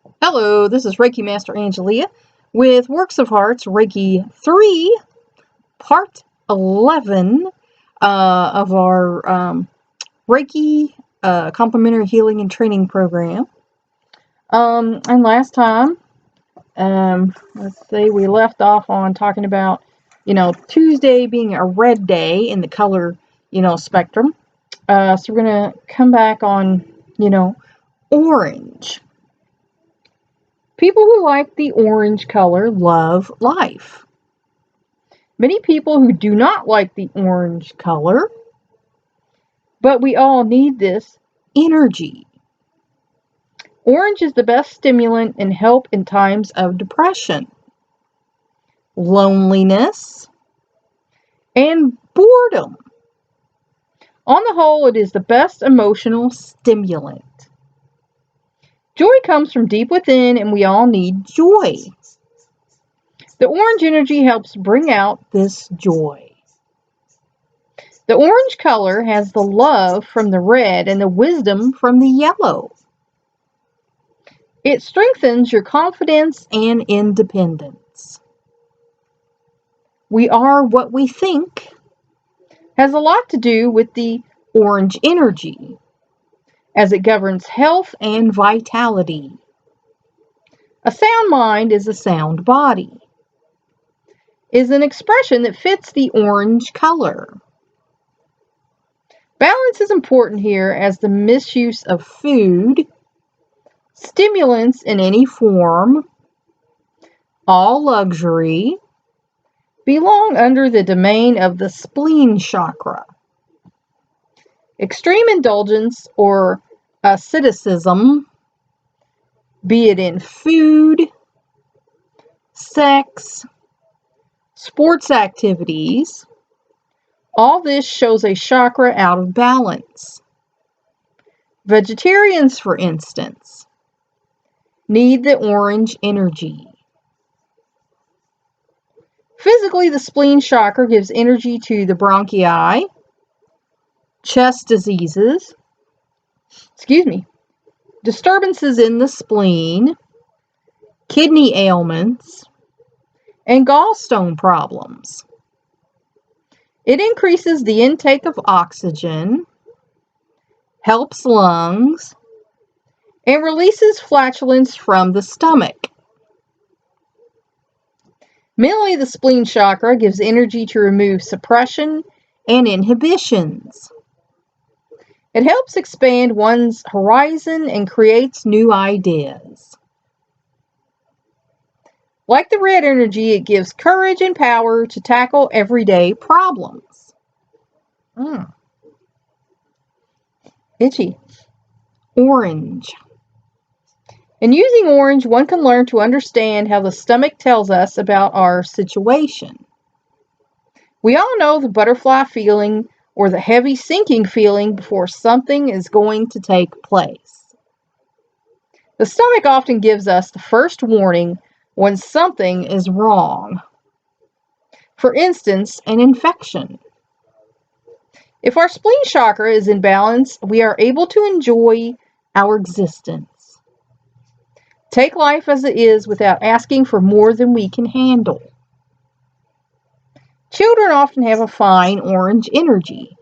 Hello, this is Reiki Master Angelia with Works of Hearts Reiki 3, Part 11 of our Reiki Complementary Healing and Training Program. And last time, we left off on talking about, Tuesday being a red day in the color, spectrum. So we're going to come back on, orange. People who like the orange color love life. Many people who do not like the orange color, but we all need this energy. Orange is the best stimulant and help in times of depression, loneliness, and boredom. On the whole, it is the best emotional stimulant. Joy comes from deep within, and we all need joy. The orange energy helps bring out this joy. The orange color has the love from the red and the wisdom from the yellow. It strengthens your confidence and independence. We are what we think has a lot to do with the orange energy, as it governs health and vitality. A sound mind is a sound body, is an expression that fits the orange color. Balance is important here, as the misuse of food, stimulants in any form, all luxury, belong under the domain of the spleen chakra. Extreme indulgence or asceticism, be it in food, sex, sports activities, all this shows a chakra out of balance. Vegetarians, for instance, need the orange energy. Physically, the spleen chakra gives energy to the bronchi, chest diseases, disturbances in the spleen, kidney ailments, and gallstone problems. It increases the intake of oxygen, helps lungs, and releases flatulence from the stomach. Mentally, the spleen chakra gives energy to remove suppression and inhibitions. It helps expand one's horizon and creates new ideas. Like the red energy, it gives courage and power to tackle everyday problems. Itchy. Orange. In using orange, one can learn to understand how the stomach tells us about our situation. We all know the butterfly feeling or the heavy sinking feeling before something is going to take place. The stomach often gives us the first warning when something is wrong. For instance, an infection. If our spleen chakra is in balance, we are able to enjoy our existence. Take life as it is without asking for more than we can handle. Children often have a fine orange energy.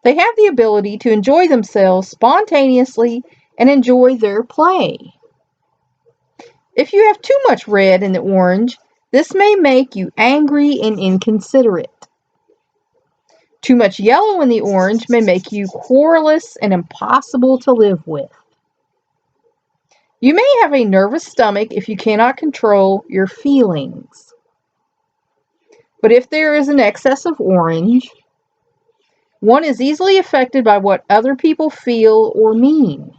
They have the ability to enjoy themselves spontaneously and enjoy their play. If you have too much red in the orange, this may make you angry and inconsiderate. Too much yellow in the orange may make you querulous and impossible to live with. You may have a nervous stomach if you cannot control your feelings. But if there is an excess of orange, one is easily affected by what other people feel or mean.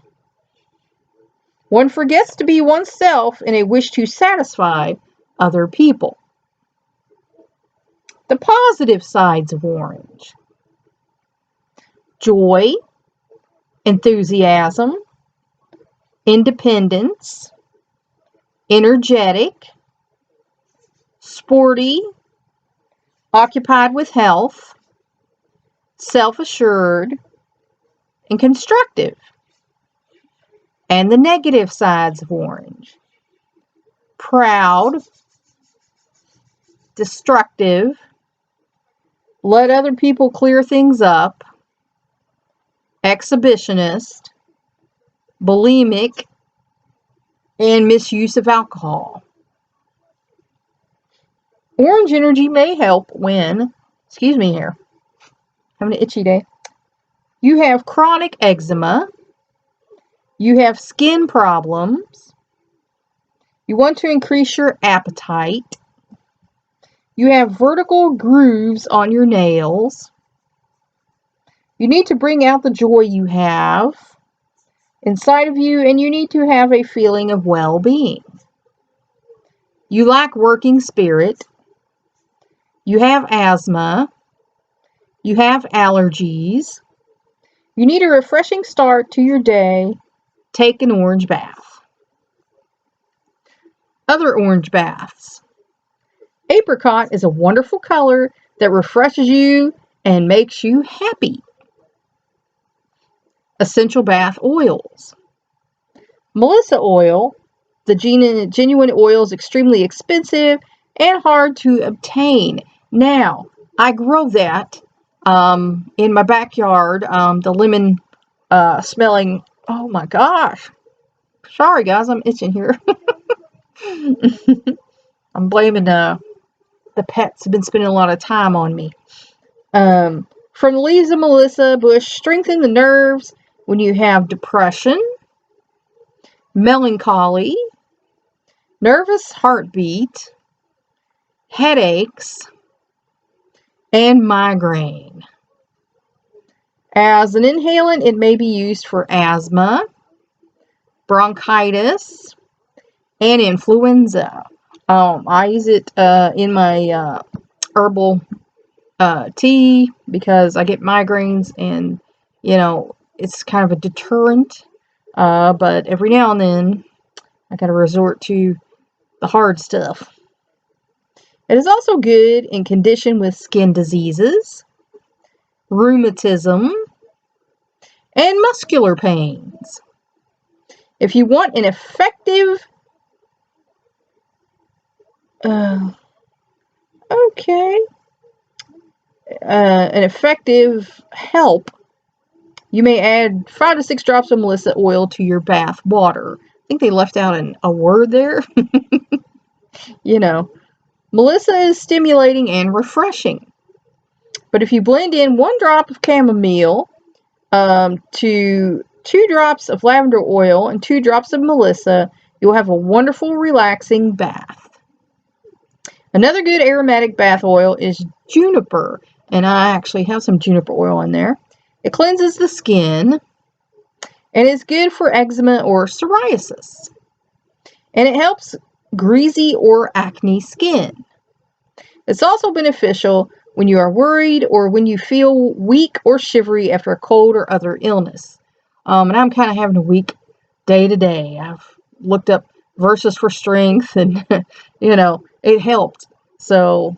One forgets to be oneself in a wish to satisfy other people. The positive sides of orange: joy, enthusiasm, independence, energetic, sporty, occupied with health, self-assured, and constructive. and the negative sides of orange. Proud, destructive, let other people clear things up, exhibitionist, bulimic, and misuse of alcohol. Orange energy may help when, excuse me here, having an itchy day. You have chronic eczema, you have skin problems, you want to increase your appetite, you have vertical grooves on your nails, you need to bring out the joy you have inside of you, and you need to have a feeling of well-being. You lack working spirit, you have asthma, you have allergies, you need a refreshing start to your day, take an orange bath. Other orange baths. Apricot is a wonderful color that refreshes you and makes you happy. Essential bath oils. Melissa oil, the genuine oil, is extremely expensive and hard to obtain. Now, I grow that in my backyard, the lemon smelling, oh my gosh. Sorry guys, I'm itching here. I'm blaming the pets have been spending a lot of time on me. From the leaves of Melissa bush, strengthen the nerves when you have depression, melancholy, nervous heartbeat, headaches, and migraine. As an inhalant, it may be used for asthma, bronchitis, and influenza. I use it in my herbal tea because I get migraines, and it's kind of a deterrent. But every now and then, I gotta resort to the hard stuff. It is also good in condition with skin diseases, rheumatism, and muscular pains. If you want an effective an effective help, you may add 5 to 6 drops of Melissa oil to your bath water. I think they left out a word there. Melissa is stimulating and refreshing. But if you blend in 1 drop of chamomile to 2 drops of lavender oil and 2 drops of Melissa, you'll have a wonderful, relaxing bath. Another good aromatic bath oil is juniper, and I actually have some juniper oil in there. It cleanses the skin and is good for eczema or psoriasis. And it helps greasy or acne skin. It's also beneficial when you are worried or when you feel weak or shivery after a cold or other illness. And I'm kind of having a weak day to day. I've looked up verses for strength, and it helped. So,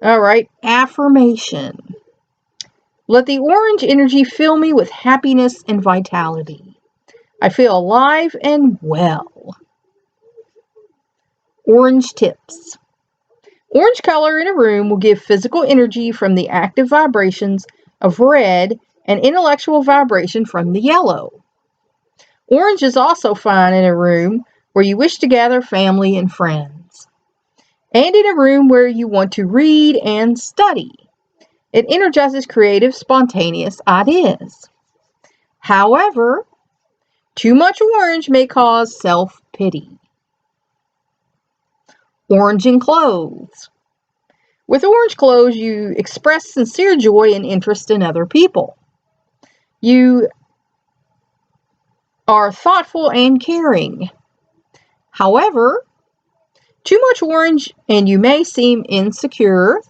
all right, affirmation. Let the orange energy fill me with happiness and vitality. I feel alive and well. Orange tips. Orange color in a room will give physical energy from the active vibrations of red and intellectual vibration from the yellow. Orange is also fine in a room where you wish to gather family and friends, and in a room where you want to read and study. It energizes creative, spontaneous ideas. However, too much orange may cause self-pity. Orange in clothes. With orange clothes, you express sincere joy and interest in other people. You are thoughtful and caring. However, too much orange and you may seem insecure,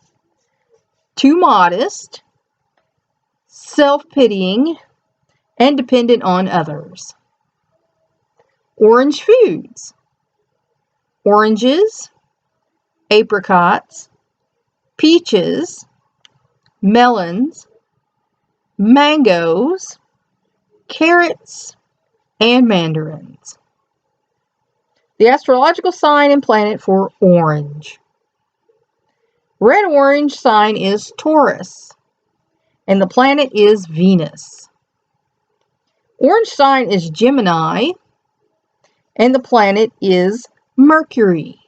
too modest, self-pitying, and dependent on others. Orange foods. Oranges, apricots, peaches, melons, mangoes, carrots, and mandarins. The astrological sign and planet for orange. Red-orange sign is Taurus, and the planet is Venus. Orange sign is Gemini, and the planet is Mercury.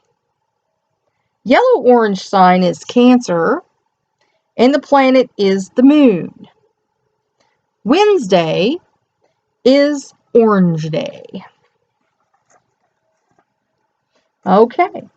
Yellow-orange sign is Cancer, and the planet is the moon. Wednesday is Orange Day. Okay,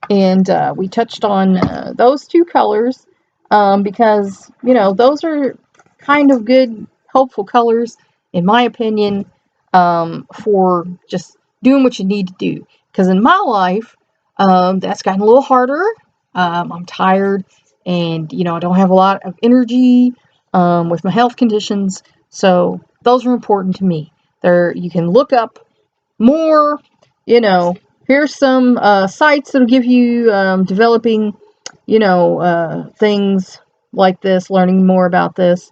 and we touched on those two colors because, those are kind of good, hopeful colors, in my opinion, for just doing what you need to do. Because in my life, that's gotten a little harder. I'm tired, and, I don't have a lot of energy with my health conditions, so those are important to me. You can look up more, here's some sites that'll give you developing, things like this, learning more about this.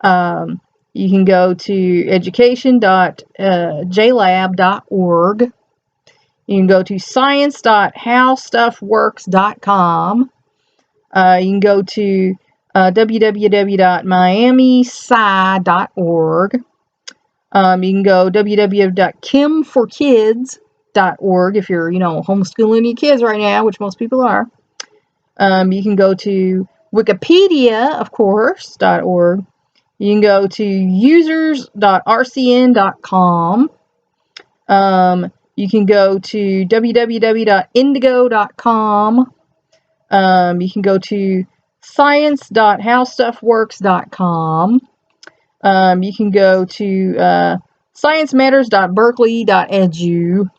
You can go to education.jlab.org. You can go to science.howstuffworks.com. You can go to www.miamisci.org. You can go www.kimforkids.org if you're, homeschooling your kids right now, which most people are. You can go to Wikipedia, of course, .org. You can go to users.rcn.com. You can go to www.indigo.com. You can go to science.howstuffworks.com. You can go to sciencematters.berkeley.edu.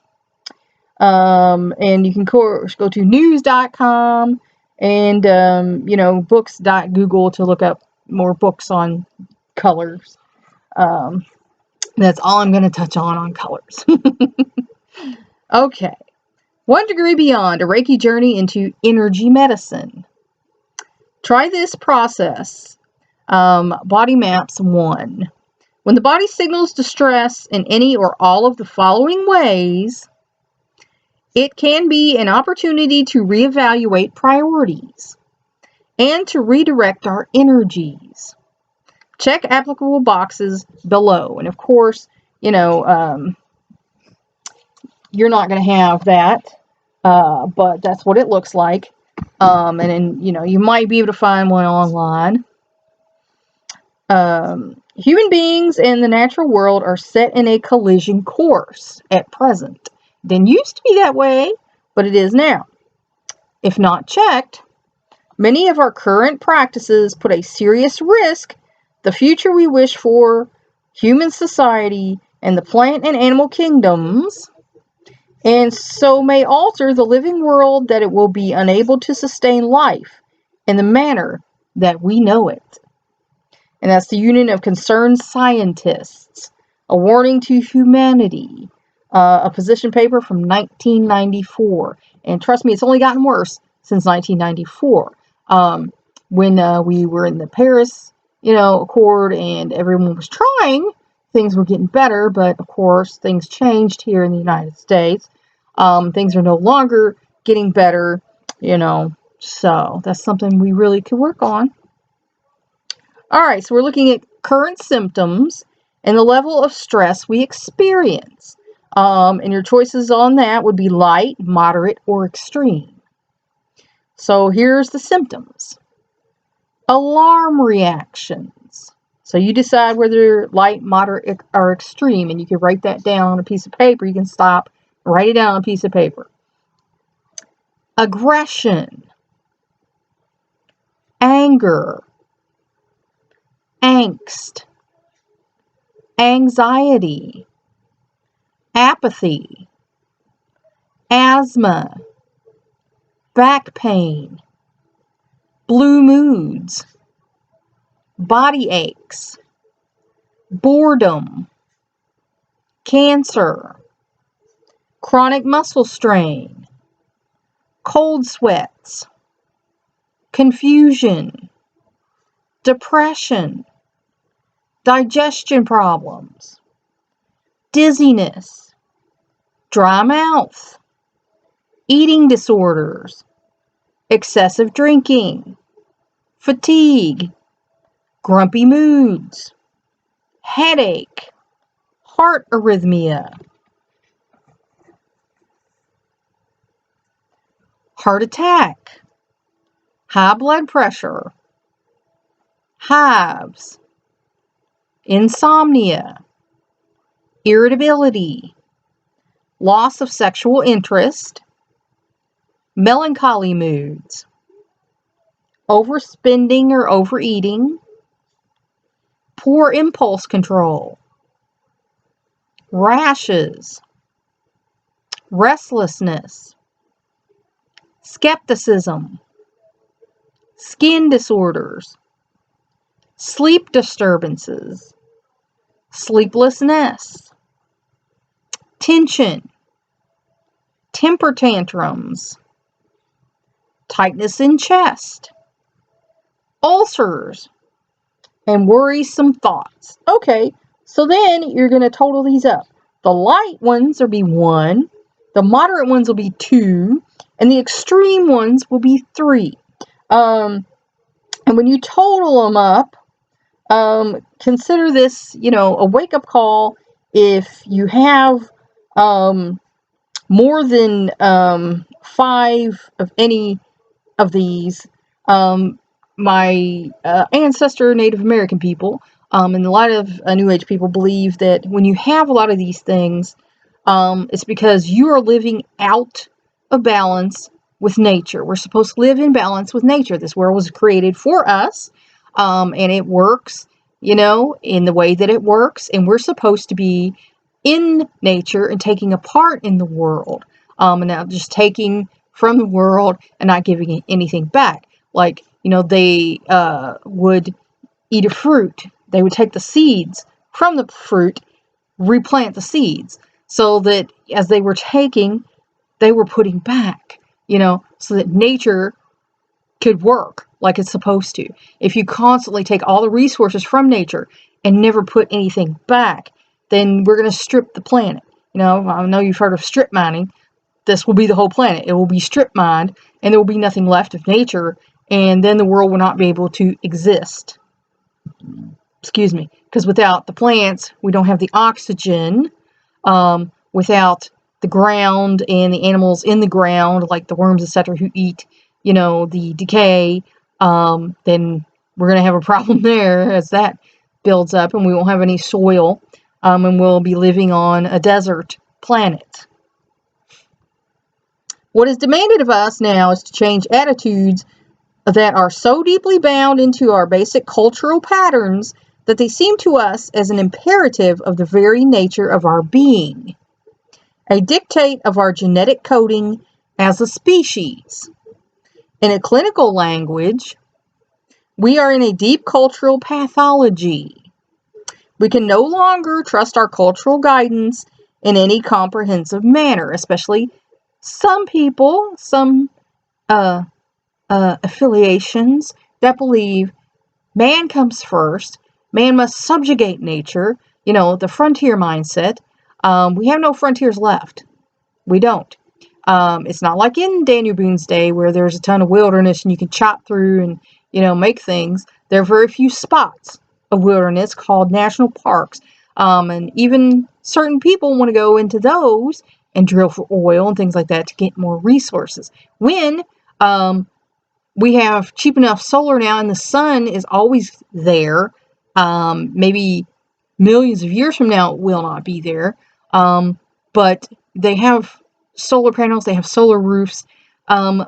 And you can go to news.com and, books.google to look up more books on colors. That's all I'm going to touch on colors. Okay. 1 Degree Beyond, a Reiki journey into energy medicine. Try this process. Body Maps 1. When the body signals distress in any or all of the following ways, it can be an opportunity to reevaluate priorities and to redirect our energies. Check applicable boxes below. And of course, you're not going to have that, but that's what it looks like. And then, you might be able to find one online. Human beings and the natural world are set in a collision course at present. Didn't used to be that way, but it is now. If not checked, many of our current practices put a serious risk the future we wish for, human society, and the plant and animal kingdoms, and so may alter the living world that it will be unable to sustain life in the manner that we know it. And that's the Union of Concerned Scientists, a warning to humanity, a position paper from 1994. And trust me, it's only gotten worse since 1994, when we were in the Paris, Accord, and everyone was trying. Things were getting better, but of course, things changed here in the United States. Things are no longer getting better, so that's something we really could work on. All right, so we're looking at current symptoms and the level of stress we experience. And your choices on that would be light, moderate, or extreme. So here's the symptoms. Alarm reactions. So you decide whether light, moderate, or extreme, and you can write that down on a piece of paper. You can stop, write it down on a piece of paper. Aggression, anger, angst, anxiety, apathy, asthma, back pain, blue moods, body aches, boredom, cancer, chronic muscle strain, cold sweats, confusion, depression, digestion problems, dizziness, dry mouth, eating disorders, excessive drinking, fatigue, grumpy moods, headache, heart arrhythmia, heart attack, high blood pressure, hives, insomnia, irritability, loss of sexual interest, melancholy moods, overspending or overeating, poor impulse control, rashes, restlessness, skepticism, skin disorders, sleep disturbances, sleeplessness, tension, temper tantrums, tightness in chest, ulcers, and worrisome thoughts. Okay, so then you're going to total these up. The light ones will be 1, the moderate ones will be 2, and the extreme ones will be 3. And when you total them up, consider this, a wake-up call if you have more than 5 of any of these. My ancestor Native American people, and a lot of New Age people believe that when you have a lot of these things, it's because you are living out of balance with nature. We're supposed to live in balance with nature. This world was created for us, and it works, in the way that it works, and we're supposed to be in nature and taking a part in the world, and not just taking from the world and not giving anything back. Like, they would eat a fruit. They would take the seeds from the fruit, replant the seeds, so that as they were taking, they were putting back, so that nature could work like it's supposed to. If you constantly take all the resources from nature and never put anything back, then we're going to strip the planet. I know you've heard of strip mining. This will be the whole planet. It will be strip mined, and there will be nothing left of nature, and then the world will not be able to exist. Excuse me. Because without the plants, we don't have the oxygen. Without the ground and the animals in the ground, like the worms, etc., who eat, the decay, then we're going to have a problem there as that builds up, and we won't have any soil, and we'll be living on a desert planet. What is demanded of us now is to change attitudes that are so deeply bound into our basic cultural patterns that they seem to us as an imperative of the very nature of our being, a dictate of our genetic coding as a species. In a clinical language, we are in a deep cultural pathology. We can no longer trust our cultural guidance in any comprehensive manner, especially some people, some affiliations that believe man comes first, man must subjugate nature, the frontier mindset. We have no frontiers left. We don't. It's not like in Daniel Boone's day where there's a ton of wilderness and you can chop through and, make things. There are very few spots of wilderness called national parks. And even certain people want to go into those and drill for oil and things like that to get more resources. When we have cheap enough solar now and the sun is always there, maybe millions of years from now it will not be there, but they have solar panels, they have solar roofs,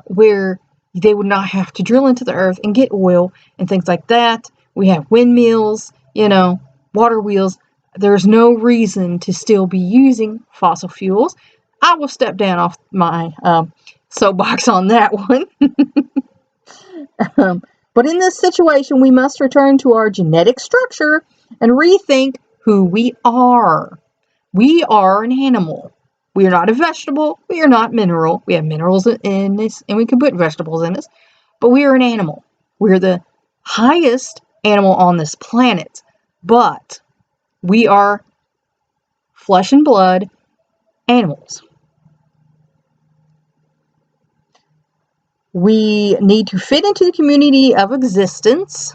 where they would not have to drill into the earth and get oil and things like that. We have windmills, water wheels. There's no reason to still be using fossil fuels. I will step down off my soapbox on that one. But in this situation, we must return to our genetic structure and rethink who we are. We are an animal. We are not a vegetable. We are not mineral. We have minerals in this, and we can put vegetables in this. But we are an animal. We are the highest animal on this planet. But we are flesh and blood animals. We need to fit into the community of existence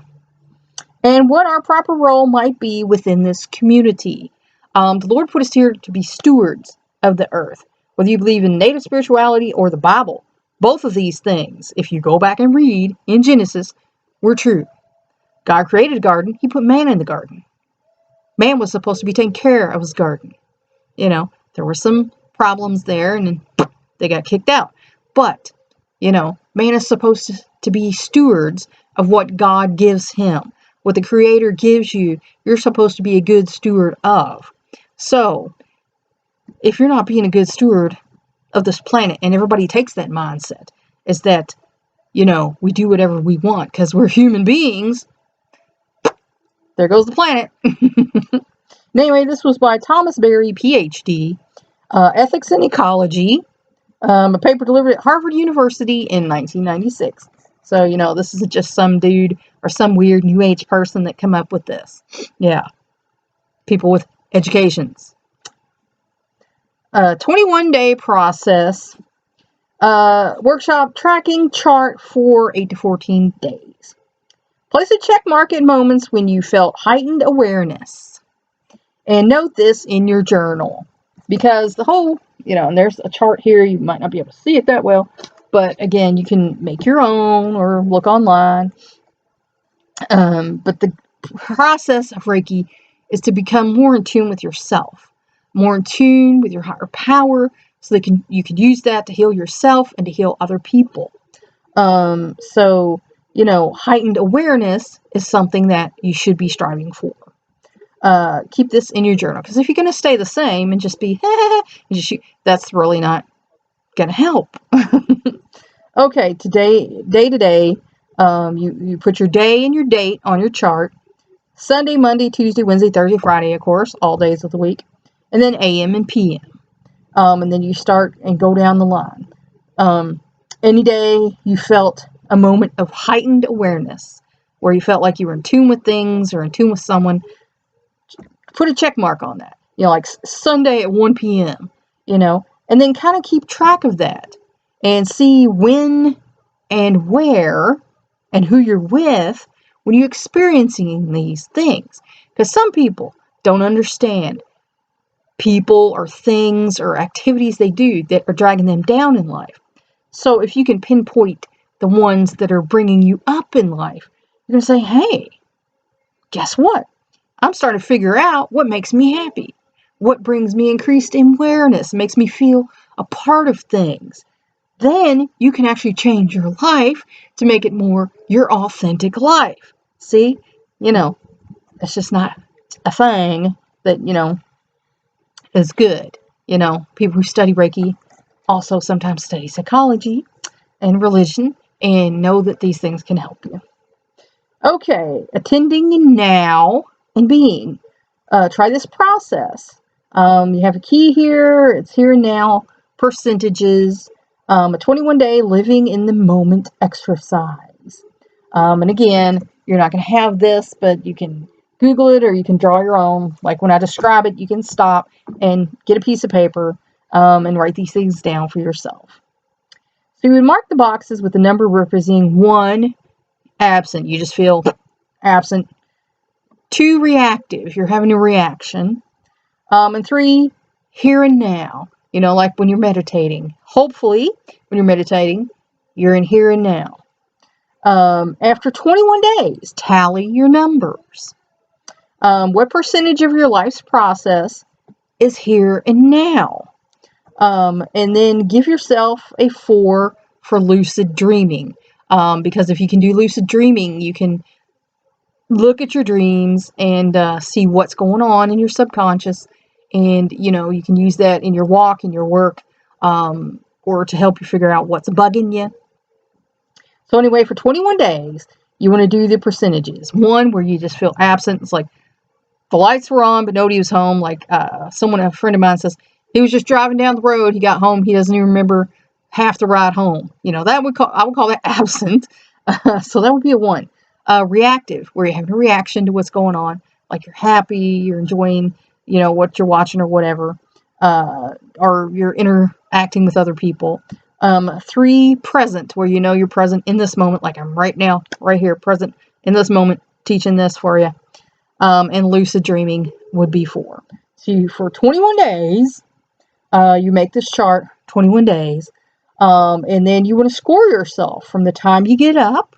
and what our proper role might be within this community. The Lord put us here to be stewards of the earth. Whether you believe in native spirituality or the Bible, both of these things, if you go back and read in Genesis, were true. God created a garden. He put man in the garden. Man was supposed to be taking care of his garden. There were some problems there, and then they got kicked out. But, man is supposed to be stewards of what God gives him. What the Creator gives you, you're supposed to be a good steward of. So, if you're not being a good steward of this planet, and everybody takes that mindset, is that, we do whatever we want because we're human beings, there goes the planet. Anyway, this was by Thomas Berry, PhD, Ethics and Ecology, a paper delivered at Harvard University in 1996. So, this is just some dude or some weird New Age person that come up with this. Yeah. People with educations. 21-day process. Workshop tracking chart for 8 to 14 days. Place a check mark at moments when you felt heightened awareness. And note this in your journal. Because the whole, and there's a chart here, you might not be able to see it that well, but again, you can make your own or look online. But the process of Reiki is to become more in tune with yourself, more in tune with your higher power, so you can use that to heal yourself and to heal other people. So, heightened awareness is something that you should be striving for. Keep this in your journal, because if you're going to stay the same and just be, that's really not going to help. Okay, day to day, you put your day and your date on your chart. Sunday, Monday, Tuesday, Wednesday, Thursday, Friday, of course, all days of the week. And then AM and PM. And then you start and go down the line. Any day you felt a moment of heightened awareness, where you felt like you were in tune with things or in tune with someone, put a check mark on that. Like Sunday at 1 p.m., and then kind of keep track of that and see when and where and who you're with when you're experiencing these things. Because some people don't understand people or things or activities they do that are dragging them down in life. So if you can pinpoint the ones that are bringing you up in life, you're going to say, hey, guess what? I'm starting to figure out what makes me happy. What brings me increased awareness, makes me feel a part of things. Then you can actually change your life to make it more your authentic life. See, it's just not a thing that, is good. People who study Reiki also sometimes study psychology and religion and know that these things can help you. Okay, attending now and being. Try this process. You have a key here. It's here and now. Percentages. A 21-day living in the moment exercise. And again, you're not going to have this, but you can Google it or you can draw your own. Like when I describe it, you can stop and get a piece of paper and write these things down for yourself. So you would mark the boxes with the number representing 1, absent. You just feel absent. 2, reactive. You're having a reaction. And 3, here and now. Like when you're meditating. Hopefully, when you're meditating, you're in here and now. After 21 days, tally your numbers. What percentage of your life's process is here and now? And then give yourself a 4 for lucid dreaming. Because if you can do lucid dreaming, you can look at your dreams and see what's going on in your subconscious. And, you can use that in your walk, in your work, or to help you figure out what's bugging you. So anyway, for 21 days, you want to do the percentages. 1, where you just feel absent. It's like the lights were on, but nobody was home. Like a friend of mine says, he was just driving down the road. He got home. He doesn't even remember half the ride home. I would call that absent. So that would be a 1. Reactive, where you're having a reaction to what's going on. Like you're happy, you're enjoying what you're watching or whatever, or you're interacting with other people. 3, present, where you're present in this moment, like I'm right now, right here, present in this moment, teaching this for you. And lucid dreaming would be 4. So for 21 days, you make this chart, 21 days, and then you want to score yourself from the time you get up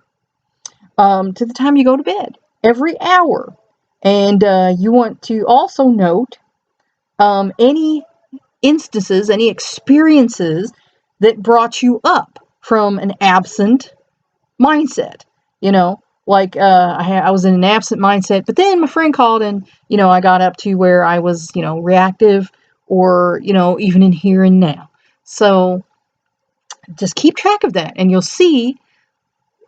to the time you go to bed, every hour. And you want to also note any instances, any experiences that brought you up from an absent mindset. Like I was in an absent mindset, but then my friend called and, I got up to where I was, reactive, or, even in here and now. So just keep track of that, and you'll see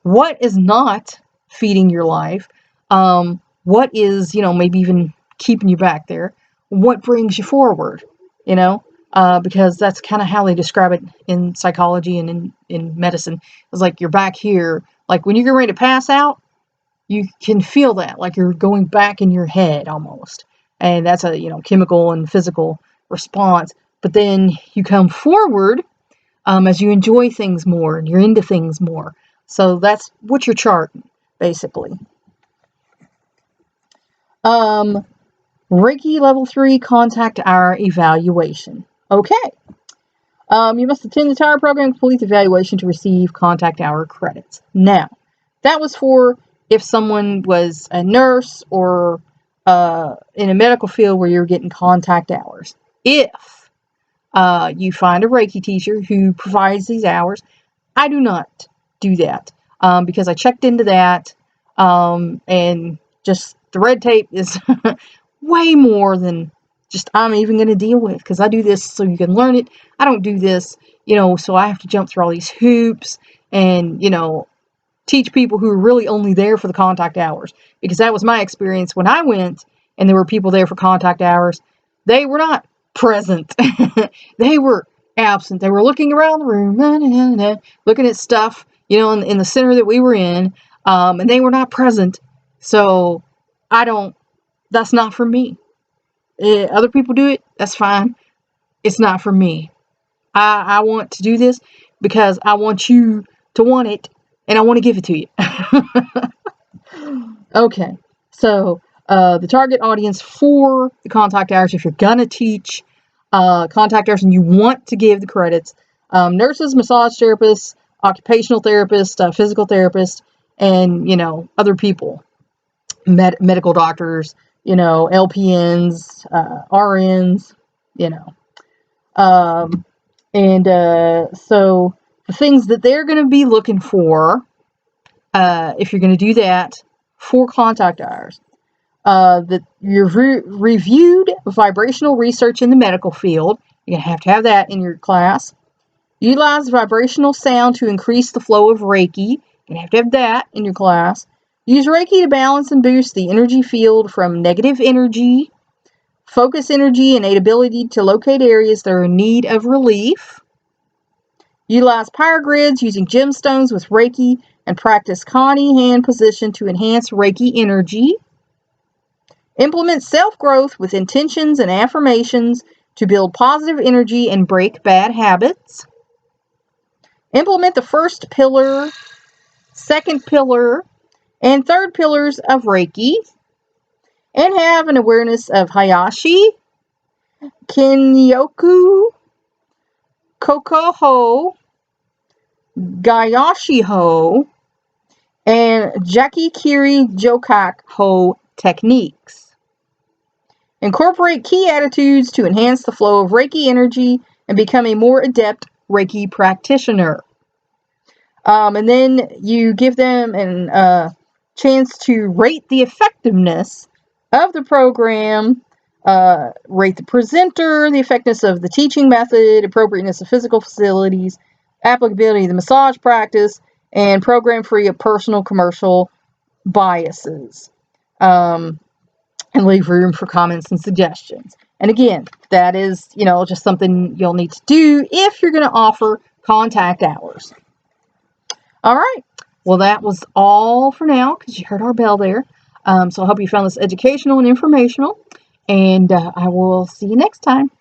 what is not feeding your life, what is, maybe even keeping you back there, what brings you forward, because that's kind of how they describe it in psychology and in medicine. It's like you're back here, like when you get ready to pass out, you can feel that, like you're going back in your head almost. And that's a, chemical and physical response. But then you come forward as you enjoy things more and you're into things more. So that's what you're charting, basically. Reiki level 3 contact hour evaluation. Okay. You must attend the entire program and complete the evaluation to receive contact hour credits. Now, that was for if someone was a nurse or in a medical field where you're getting contact hours. If you find a Reiki teacher who provides these hours, I do not do that because I checked into that, and just the red tape is way more than just I'm even going to deal with, because I do this so you can learn it. I don't do this, so I have to jump through all these hoops and, teach people who are really only there for the contact hours, because that was my experience when I went and there were people there for contact hours. They were not present. They were absent. They were looking around the room, looking at stuff, in the center that we were in, and they were not present. So that's not for me. Other people do it, that's fine. It's not for me. I want to do this because I want you to want it, and I want to give it to you. Okay, so the target audience for the contact hours, if you're gonna teach contact hours and you want to give the credits, nurses, massage therapists, occupational therapists, physical therapists, and other people, medical doctors, LPNs, RNs, and so the things that they're going to be looking for, if you're going to do that for contact hours, that you've reviewed vibrational research in the medical field. You're going to have that in your class. Utilize vibrational sound to increase the flow of Reiki. You're going to have that in your class. Use Reiki to balance and boost the energy field from negative energy. Focus energy and ability to locate areas that are in need of relief. Utilize power grids using gemstones with Reiki, and practice Kani hand position to enhance Reiki energy. Implement self-growth with intentions and affirmations to build positive energy and break bad habits. Implement the first pillar, second pillar, and third pillars of Reiki, and have an awareness of Hayashi, Kinyoku, Kokoho, Gayashi Ho, and Jaki Kiri Jokak Ho techniques. Incorporate key attitudes to enhance the flow of Reiki energy and become a more adept Reiki practitioner. And then you give them a chance to rate the effectiveness of the program, rate the presenter, the effectiveness of the teaching method, appropriateness of physical facilities, applicability of the massage practice, and program free of personal commercial biases. And leave room for comments and suggestions. And again, that is, just something you'll need to do if you're going to offer contact hours. All right. Well, that was all for now, because you heard our bell there. So I hope you found this educational and informational. And I will see you next time.